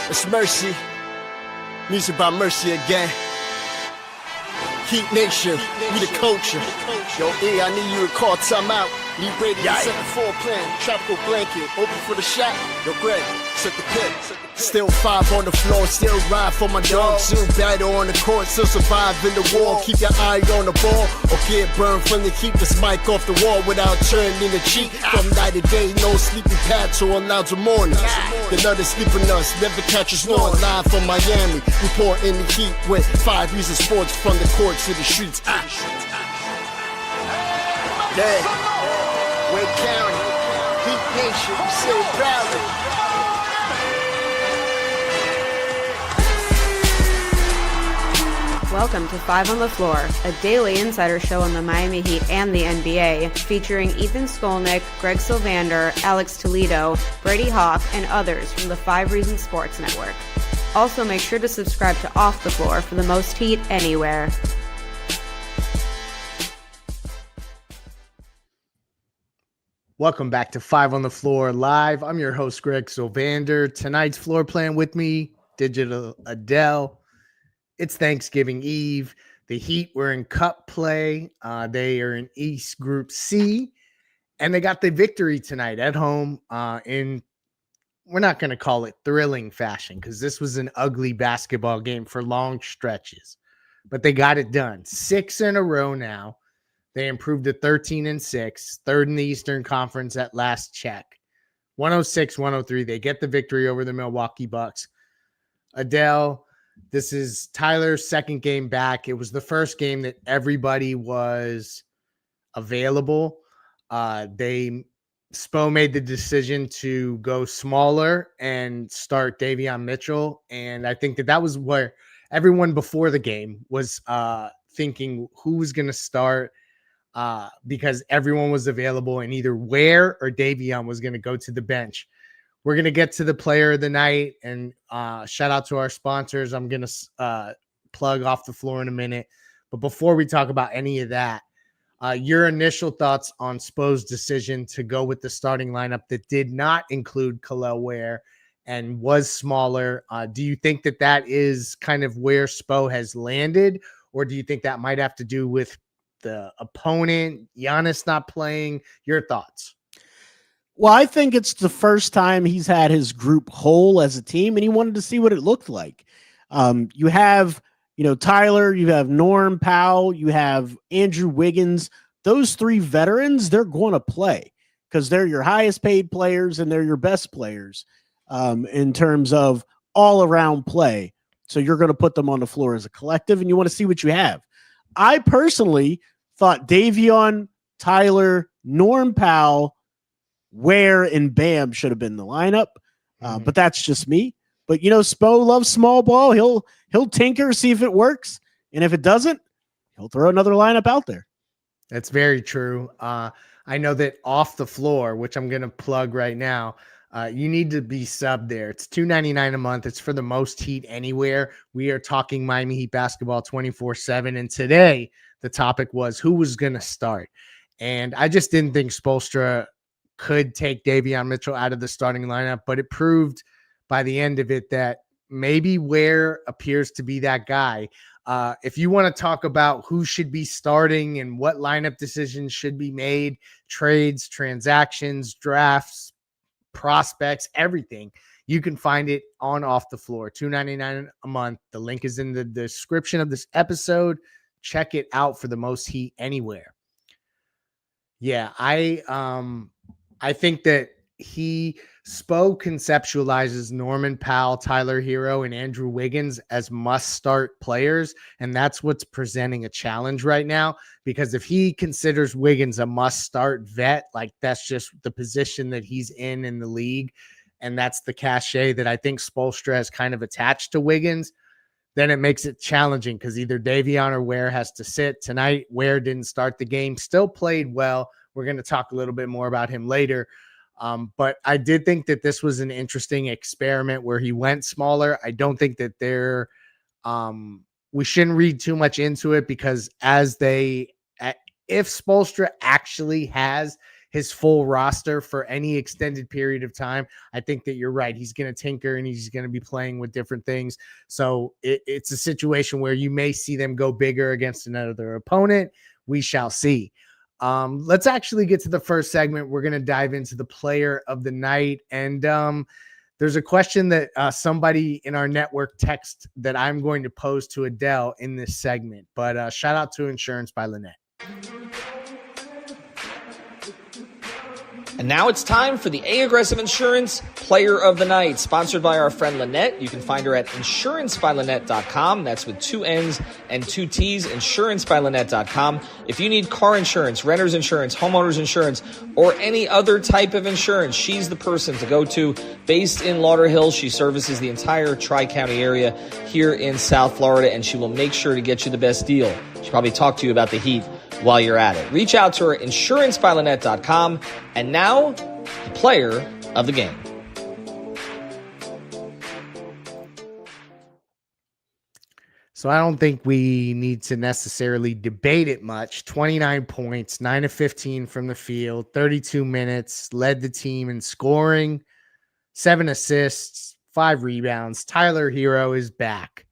It's Mercy. Music by Mercy again. Heat Nation, we the culture. Yo, E, I need you to call timeout. Need Brady to set the floor plan. Tropical blanket, open for the shot. Yo, Greg, set the pick. Still 5 on the floor, still ride for my dog. Still battle on the court, still survive in the war. Keep your eye on the ball, or get burned from the keep this mic off the wall without turning the cheek. From night to day, no sleepy paths or allowed to mornings. The nut is sleeping us, never catch us snoring. Live from Miami, report in the heat with 5 years of sports from the courts to the streets. Yeah. Wake County, Heat Nation, we still proud. Welcome to 5 on the Floor, a daily insider show on the Miami Heat and the NBA, featuring Ethan Skolnick, Greg Sylvander, Alex Toledo, Brady Hawk, and others from the 5 Reasons Sports Network. Also, make sure to subscribe to Off the Floor for the most heat anywhere. Welcome back to 5 on the Floor Live. I'm your host, Greg Sylvander. Tonight's floor plan with me, Digital Adel. It's Thanksgiving Eve. The Heat were in Cup play. They are in East Group C, and they got the victory tonight at home in, we're not going to call it thrilling fashion because this was an ugly basketball game for long stretches, but they got it done. 6 in a row now. They improved to 13-6, third in the Eastern Conference at last check. 106-103. They get the victory over the Milwaukee Bucks. Adele, this is Tyler's second game back. It was the first game that everybody was available. Spo made the decision to go smaller and start Davion Mitchell. And I think that was where everyone before the game was thinking who was going to start. Because everyone was available and either Ware or Davion was going to go to the bench. We're going to get to the player of the night and shout out to our sponsors. I'm going to plug Off the Floor in a minute. But before we talk about any of that, your initial thoughts on Spo's decision to go with the starting lineup that did not include Khalil Ware and was smaller. Do you think that is kind of where Spo has landed? Or do you think that might have to do with the opponent, Giannis not playing? Your thoughts? Well, I think it's the first time he's had his group whole as a team, and he wanted to see what it looked like. You have, Tyler, you have Norm Powell, you have Andrew Wiggins. Those 3 veterans, they're going to play because they're your highest paid players and they're your best players in terms of all around play. So you're going to put them on the floor as a collective, and you want to see what you have. I personally thought Davion, Tyler, Norm Powell, Ware, and Bam should have been the lineup, but that's just me. But Spo loves small ball. He'll tinker, see if it works, and if it doesn't, he'll throw another lineup out there. That's very true. I know that Off the Floor, which I'm going to plug right now, you need to be subbed there. It's $2.99 a month. It's for the most heat anywhere. We are talking Miami Heat basketball 24/7, and today the topic was who was going to start. And I just didn't think Spoelstra could take Davion Mitchell out of the starting lineup, but it proved by the end of it that maybe Ware appears to be that guy. If you want to talk about who should be starting and what lineup decisions should be made, trades, transactions, drafts, prospects, everything, you can find it on Off the Floor, $2.99 a month. The link is in the description of this episode. Check it out for the most heat anywhere. Yeah, I think that Spo conceptualizes Norman Powell, Tyler Herro, and Andrew Wiggins as must-start players, and that's what's presenting a challenge right now, because if he considers Wiggins a must-start vet, like that's just the position that he's in the league, and that's the cachet that I think Spoelstra has kind of attached to Wiggins, then it makes it challenging because either Davion or Ware has to sit. Tonight, Ware didn't start the game, still played well. We're going to talk a little bit more about him later. But I did think that this was an interesting experiment where he went smaller. I don't think that we shouldn't read too much into it because if Spoelstra actually has his full roster for any extended period of time, I think that you're right. He's going to tinker and he's going to be playing with different things. So it's a situation where you may see them go bigger against another opponent. We shall see. Let's actually get to the first segment. We're going to dive into the player of the night. And there's a question that somebody in our network text that I'm going to pose to Adel in this segment. But shout out to Insurance by Lynette. And now it's time for the A-Aggressive Insurance Player of the Night, sponsored by our friend Lynette. You can find her at insurancebylynette.com. That's with 2 N's and 2 T's, insurancebylynette.com. If you need car insurance, renter's insurance, homeowner's insurance, or any other type of insurance, she's the person to go to. Based in Lauderhill, she services the entire Tri-County area here in South Florida, and she will make sure to get you the best deal. She'll probably talk to you about the heat while you're at it. Reach out to her, insurancebylynette.com. And now, the player of the game. So I don't think we need to necessarily debate it much. 29 points, 9 of 15 from the field, 32 minutes, led the team in scoring, 7 assists, 5 rebounds. Tyler Herro is back.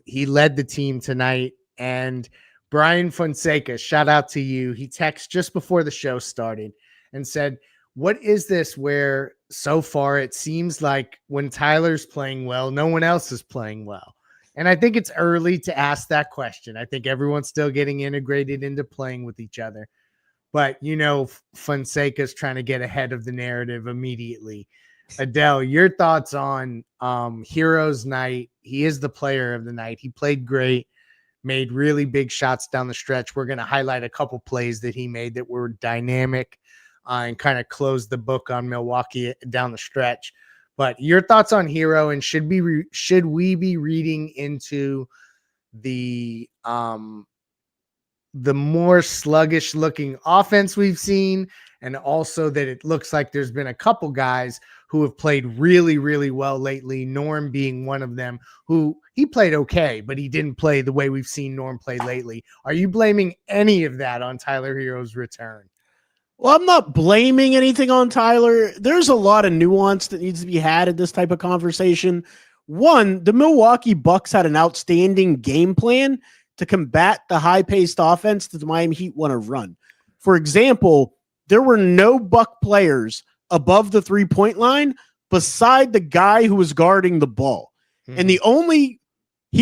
He led the team tonight, and Brian Fonseca, shout out to you. He texted just before the show started and said, what is this where so far it seems like when Tyler's playing well, no one else is playing well? And I think it's early to ask that question. I think everyone's still getting integrated into playing with each other. But, you know, Fonseca's trying to get ahead of the narrative immediately. Adel, your thoughts on Herro's night? He is the player of the night. He played great. Made really big shots down the stretch. We're going to highlight a couple plays that he made that were dynamic and kind of close the book on Milwaukee down the stretch. But your thoughts on Herro, and should we be reading into the more sluggish looking offense we've seen, and also that it looks like there's been a couple guys who have played really, really well lately, Norm being one of them, who he played okay, but he didn't play the way we've seen Norm play lately. Are you blaming any of that on Tyler Herro's return? Well, I'm not blaming anything on Tyler. There's a lot of nuance that needs to be had in this type of conversation. One, the Milwaukee Bucks had an outstanding game plan to combat the high-paced offense that the Miami Heat want to run. For example, there were no Buck players above the three-point line beside the guy who was guarding the ball. And he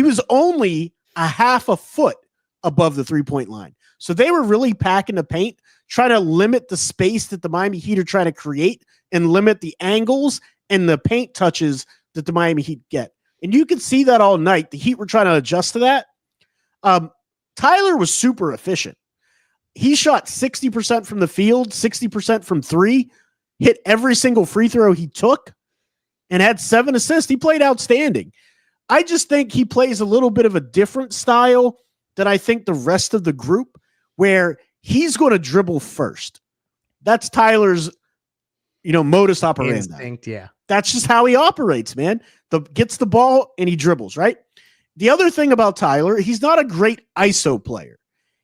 was only a half a foot above the three-point line. So they were really packing the paint, trying to limit the space that the Miami Heat are trying to create and limit the angles and the paint touches that the Miami Heat get. And you could see that all night. The Heat were trying to adjust to that. Tyler was super efficient. He shot 60% from the field, 60% from three, hit every single free throw he took, and had 7 assists. He played outstanding. I just think he plays a little bit of a different style than I think the rest of the group, where he's going to dribble first. That's Tyler's, modus operandi. Instinct, yeah. That's just how he operates, man. Gets the ball and he dribbles, right? The other thing about Tyler, he's not a great ISO player.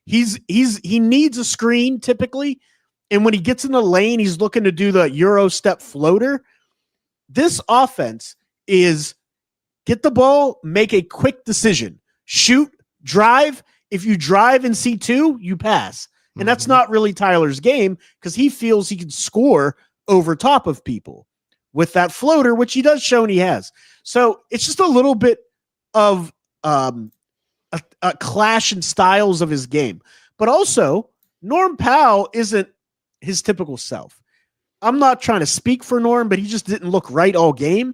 He needs a screen typically, and when he gets in the lane, he's looking to do the Euro step floater. This offense is get the ball, make a quick decision, shoot, drive. If you drive and see 2, you pass. And that's not really Tyler's game, because he feels he can score over top of people with that floater, which he does show and he has. So it's just a little bit of a clash in styles of his game. But also, Norm Powell isn't his typical self. I'm not trying to speak for Norm, but he just didn't look right all game.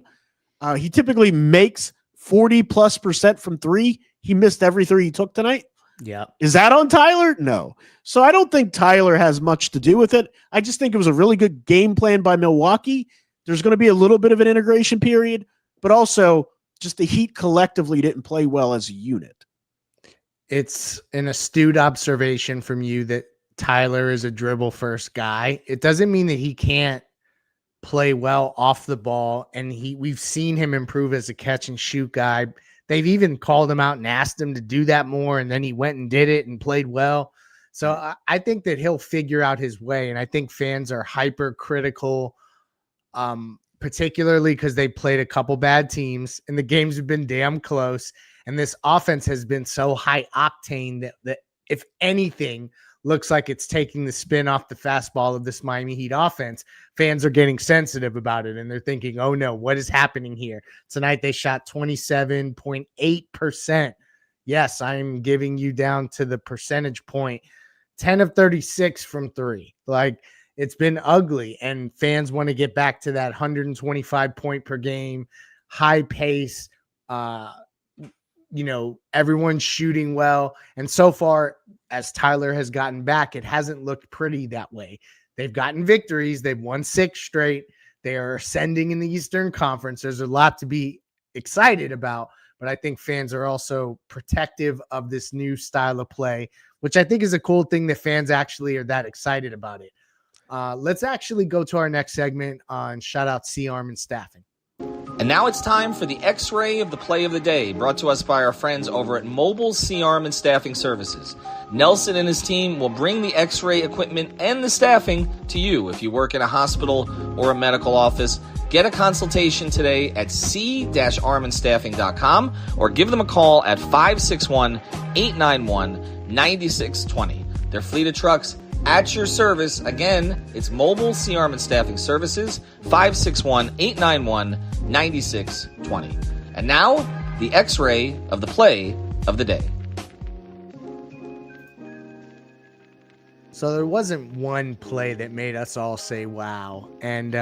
He typically makes 40+% from 3. He missed every 3 he took tonight. Yeah. Is that on Tyler? No. So I don't think Tyler has much to do with it. I just think it was a really good game plan by Milwaukee. There's going to be a little bit of an integration period, but also just the Heat collectively didn't play well as a unit. It's an astute observation from you that Tyler is a dribble first guy. It doesn't mean that he can't play well off the ball, and we've seen him improve as a catch and shoot guy. They've even called him out and asked him to do that more, and then he went and did it and played well. So I think that he'll figure out his way. And I think fans are hypercritical, particularly because they played a couple bad teams and the games have been damn close. And this offense has been so high octane that if anything looks like it's taking the spin off the fastball of this Miami Heat offense, fans are getting sensitive about it. And they're thinking, oh no, what is happening here? Tonight they shot 27.8%. Yes, I'm giving you down to the percentage point. 10 of 36 from three. Like, it's been ugly, and fans want to get back to that 125 point per game, high pace, everyone's shooting well. And so far, as Tyler has gotten back, it hasn't looked pretty that way. They've gotten victories. They've won 6 straight. They are ascending in the Eastern Conference. There's a lot to be excited about, but I think fans are also protective of this new style of play, which I think is a cool thing that fans actually are that excited about it. Let's actually go to our next segment on shout out C-Arm and Staffing. And now it's time for the X-Ray of the Play of the Day, brought to us by our friends over at Mobile C-Arm and Staffing Services. Nelson and his team will bring the X-ray equipment and the staffing to you. If you work in a hospital or a medical office, get a consultation today at c-armandstaffing.com or give them a call at 561-891-9620. Their fleet of trucks at your service. Again, it's Mobile C-Arm and Staffing Services, 561-891-9620. And now, the X-Ray of the Play of the Day. So there wasn't one play that made us all say, wow. And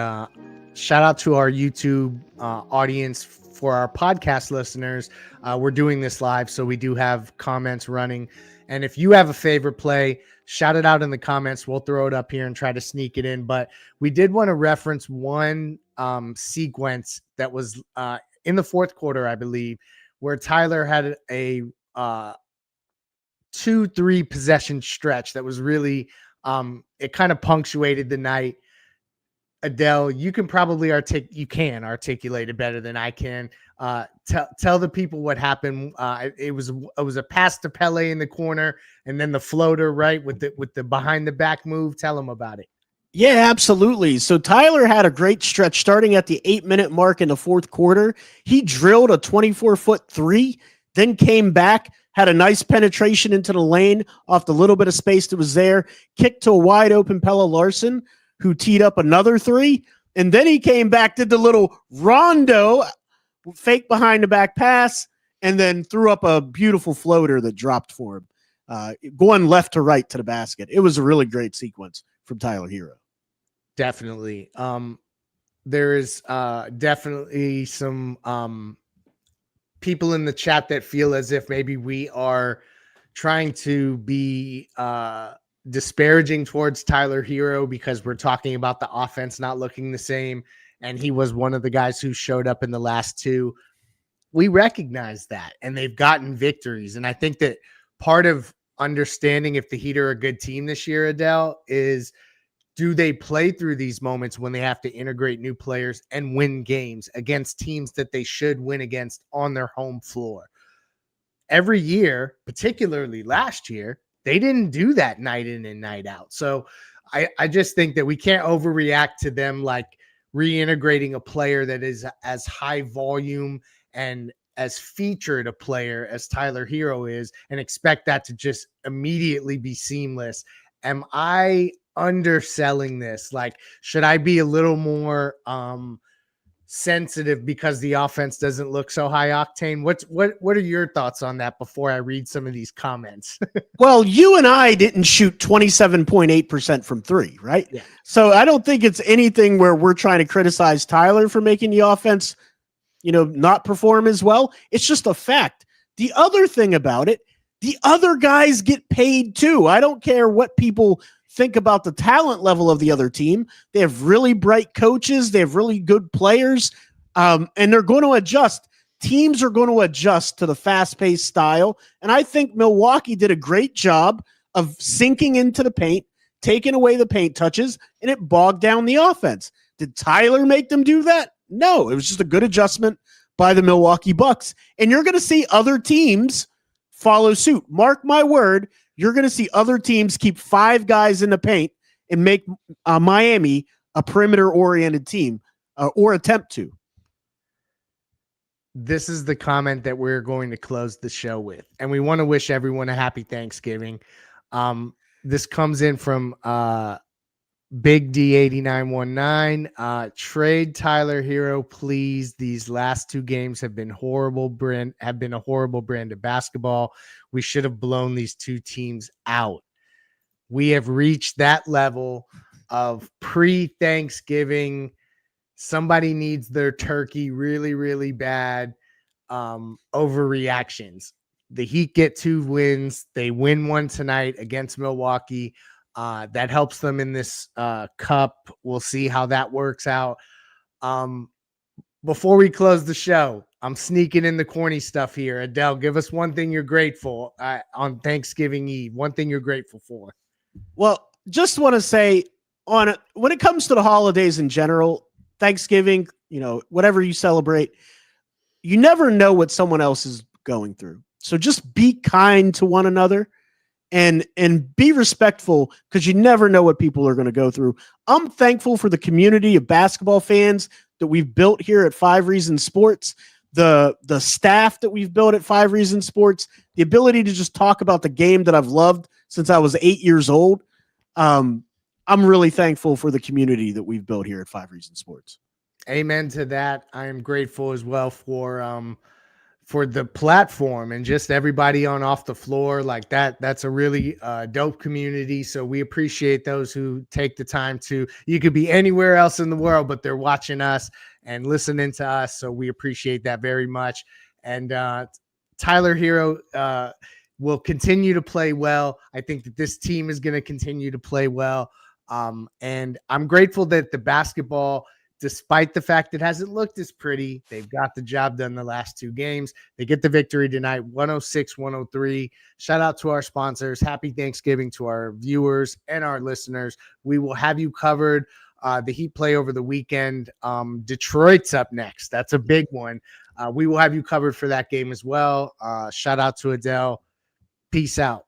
shout out to our YouTube audience. For our podcast listeners, we're doing this live, so we do have comments running. And if you have a favorite play, shout it out in the comments. We'll throw it up here and try to sneak it in. But we did want to reference one sequence that was in the fourth quarter, I believe, where Tyler had a 2-3 possession stretch that was really it kind of punctuated the night. Adel, you can probably articulate it better than I can. Tell the people what happened. It was a pass to Pele in the corner, and then the floater right with the behind the back move. Tell them about it. Yeah, absolutely. So Tyler had a great stretch starting at the 8-minute mark in the fourth quarter. He drilled a 24-foot three, then came back, had a nice penetration into the lane off the little bit of space that was there, kicked to a wide open Pelle Larsson, who teed up another three, and then he came back, did the little rondo, fake behind the back pass, and then threw up a beautiful floater that dropped for him, going left to right to the basket. It was a really great sequence from Tyler Herro. Definitely. There is definitely some people in the chat that feel as if maybe we are trying to be disparaging towards Tyler Herro because we're talking about the offense not looking the same. And he was one of the guys who showed up in the last two. We recognize that, and they've gotten victories. And I think that part of understanding if the Heat are a good team this year, Adele, is do they play through these moments when they have to integrate new players and win games against teams that they should win against on their home floor? Every year, particularly last year, they didn't do that night in and night out. So I just think that we can't overreact to them like reintegrating a player that is as high volume and as featured a player as Tyler Herro is and expect that to just immediately be seamless. Am I underselling this? Like, should I be a little more sensitive because the offense doesn't look so high octane? What are your thoughts on that before I read some of these comments? Well, you and I didn't shoot 27.8% from three, right? Yeah. So I don't think it's anything where we're trying to criticize Tyler for making the offense, not perform as well. It's just a fact. The other thing about it, the other guys get paid too. I don't care what people think about the talent level of the other team. They have really bright coaches. They have really good players, and they're going to adjust. Teams are going to adjust to the fast-paced style, and I think Milwaukee did a great job of sinking into the paint, taking away the paint touches, and it bogged down the offense. Did Tyler make them do that? No, it was just a good adjustment by the Milwaukee Bucks, and you're going to see other teams follow suit. Mark my word, you're going to see other teams keep 5 guys in the paint and make Miami a perimeter-oriented team or attempt to. This is the comment that we're going to close the show with. And we want to wish everyone a happy Thanksgiving. This comes in from Big D8919. Trade Tyler Herro, please. These last 2 games have been a horrible brand of basketball. We should have blown these 2 teams out. We have reached that level of pre-Thanksgiving. Somebody needs their turkey really, really bad. Overreactions. The Heat get 2 wins. They win one tonight against Milwaukee. That helps them in this cup. We'll see how that works out. Before we close the show, I'm sneaking in the corny stuff here. Adel, give us one thing you're grateful on Thanksgiving Eve. One thing you're grateful for. Well, just want to say when it comes to the holidays in general, Thanksgiving, whatever you celebrate, you never know what someone else is going through. So just be kind to one another and be respectful, because you never know what people are going to go through. I'm thankful for the community of basketball fans that we've built here at 5 Reasons Sports, the staff that we've built at 5 Reasons Sports, the ability to just talk about the game that I've loved since I was 8 years old. I'm really thankful for the community that we've built here at 5 Reasons Sports. Amen to that. I am grateful as well for the platform and just everybody on Off the Floor like that. That's a really dope community. So we appreciate those who take the time to. You could be anywhere else in the world, but they're watching us and listening to us. So we appreciate that very much. And Tyler Herro will continue to play well. I think that this team is going to continue to play well. And I'm grateful that the basketball, despite the fact it hasn't looked as pretty, they've got the job done the last 2 games. They get the victory tonight, 106-103. Shout out to our sponsors. Happy Thanksgiving to our viewers and our listeners. We will have you covered. The Heat play over the weekend. Detroit's up next. That's a big one. We will have you covered for that game as well. Shout out to Adel. Peace out.